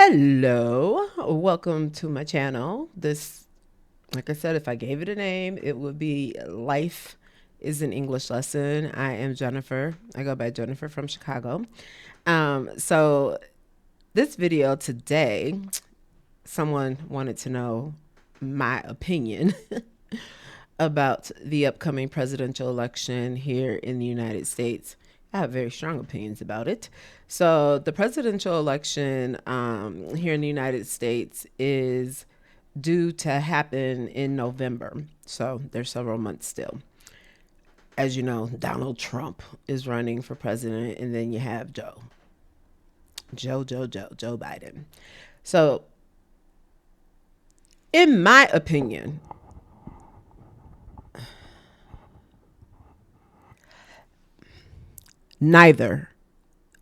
Hello, welcome to my channel. This, like I said, if I gave it a name, it would be Life is an English Lesson. I am Jennifer. I go by Jennifer from Chicago. So this video today, someone wanted to know my opinion about the upcoming presidential election here in the United States. I have very strong opinions about it. So the presidential election here in the United States is due to happen in November. So there's several months still. As you know, Donald Trump is running for president, and then you have Joe Biden. So in my opinion, neither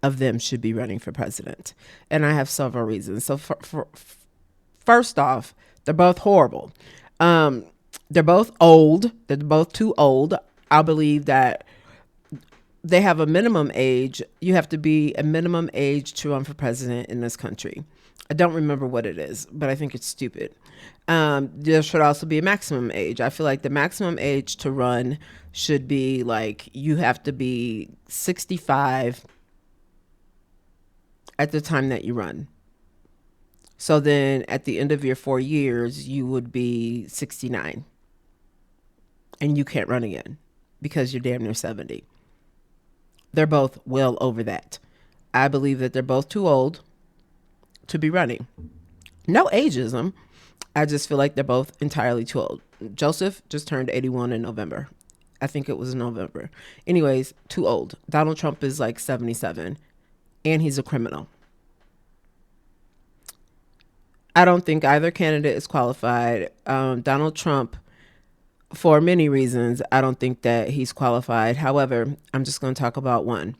of them should be running for president. And I have several reasons. So first off, they're both horrible. They're both old. They're both too old. I believe that they have a minimum age. You have to be a minimum age to run for president in this country. I don't remember what it is, but I think it's stupid. There should also be a maximum age. I feel like the maximum age to run should be like you have to be 65 at the time that you run. So then at the end of your 4 years, you would be 69 and you can't run again because you're damn near 70. They're both well over that. I believe that they're both too old to be running. No ageism. I just feel like they're both entirely too old. Joseph just turned 81 in November. I think it was November. Anyways, too old. Donald Trump is like 77 and he's a criminal. I don't think either candidate is qualified. Donald Trump, for many reasons, I don't think that he's qualified. However, I'm just going to talk about one.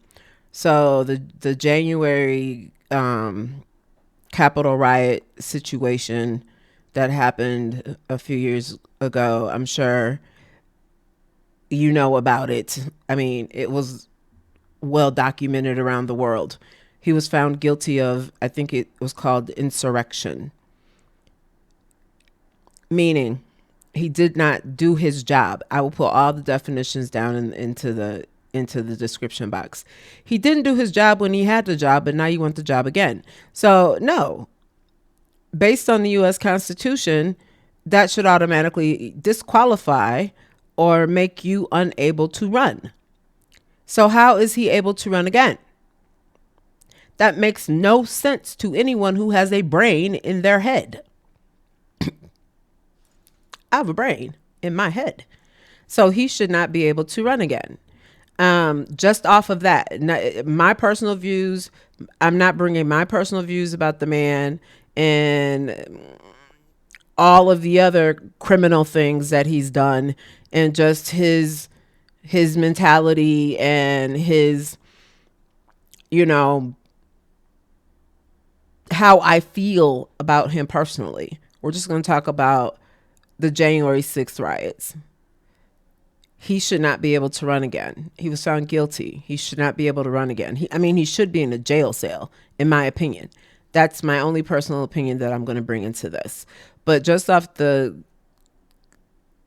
So the January Capitol riot situation that happened a few years ago, I'm sure you know about it. I mean, it was well documented around the world. He was found guilty of, I think it was called insurrection, meaning he did not do his job. I will put all the definitions down into the description box. He didn't do his job when he had the job, but now you want the job again. So no, based on the U.S. Constitution, that should automatically disqualify or make you unable to run. So how is he able to run again? That makes no sense to anyone who has a brain in their head. I have a brain in my head. So he should not be able to run again. Just off of that, my personal views, I'm not bringing my personal views about the man and all of the other criminal things that he's done and just his mentality and his, how I feel about him personally. We're just going to talk about the January 6th riots. He should not be able to run again. He was found guilty. He should not be able to run again. He should be in a jail cell, in my opinion. That's my only personal opinion that I'm going to bring into this. But just off the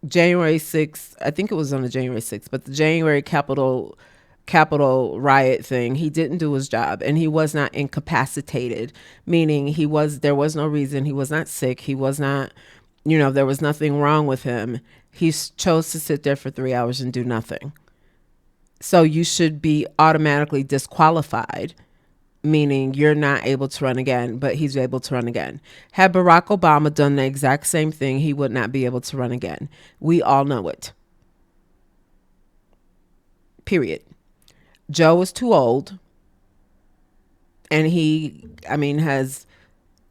January 6th, I think it was on the January 6th, but the January Capitol riot thing, he didn't do his job and he was not incapacitated, meaning there was no reason. He was not sick. He was not, there was nothing wrong with him. He chose to sit there for 3 hours and do nothing. So you should be automatically disqualified, meaning you're not able to run again, but he's able to run again. Had Barack Obama done the exact same thing, he would not be able to run again. We all know it. Period. Joe is too old. And he, has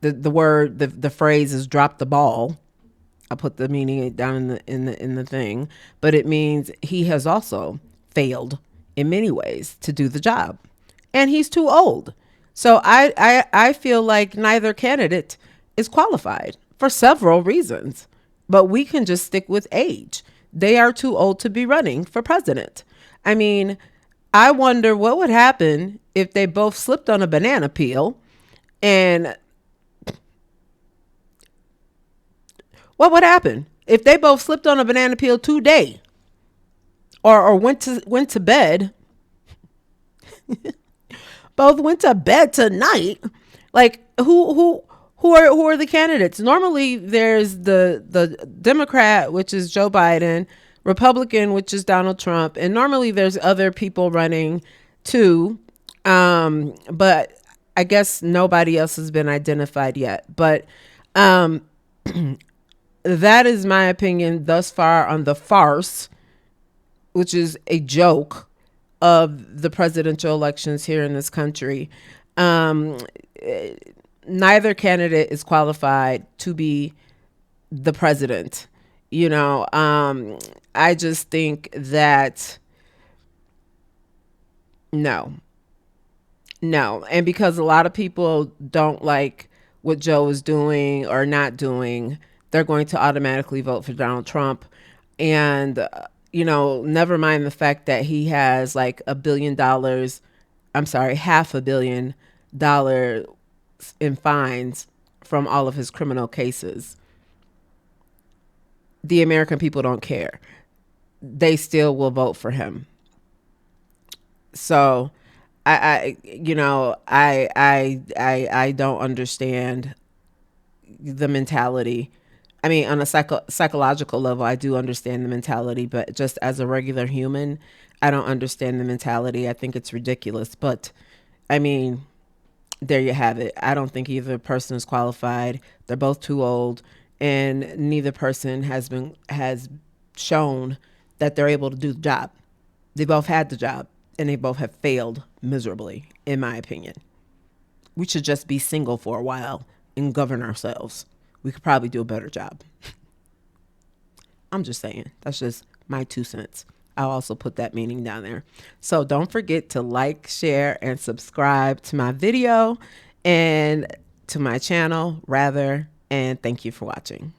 the phrase is drop the ball. I put the meaning down in the thing, but it means he has also failed in many ways to do the job, and he's too old. So I feel like neither candidate is qualified for several reasons, but we can just stick with age. They are too old to be running for president. I wonder what would happen if they both slipped on a banana peel and what would happen if they both slipped on a banana peel today, or went to bed? Both went to bed tonight. Like, who are the candidates? Normally there's the Democrat, which is Joe Biden, Republican, which is Donald Trump, and normally there's other people running too. But I guess nobody else has been identified yet. But that is my opinion thus far on the farce, which is a joke, of the presidential elections here in this country. Neither candidate is qualified to be the president. You know, I just think that no. And because a lot of people don't like what Joe is doing or not doing, they're going to automatically vote for Donald Trump. And, never mind the fact that he has like $1 billion, I'm sorry, $500 million in fines from all of his criminal cases. The American people don't care. They still will vote for him. So I don't understand the mentality. I mean, on a psychological level, I do understand the mentality, but just as a regular human, I don't understand the mentality. I think it's ridiculous. But I mean, there you have it. I don't think either person is qualified. They're both too old, and neither person has shown that they're able to do the job. They both had the job, and they both have failed miserably, in my opinion. We should just be single for a while and govern ourselves. We could probably do a better job. I'm just saying. That's just my 2 cents. I'll also put that meaning down there. So don't forget to like, share, and subscribe to my video and to my channel, rather. And thank you for watching.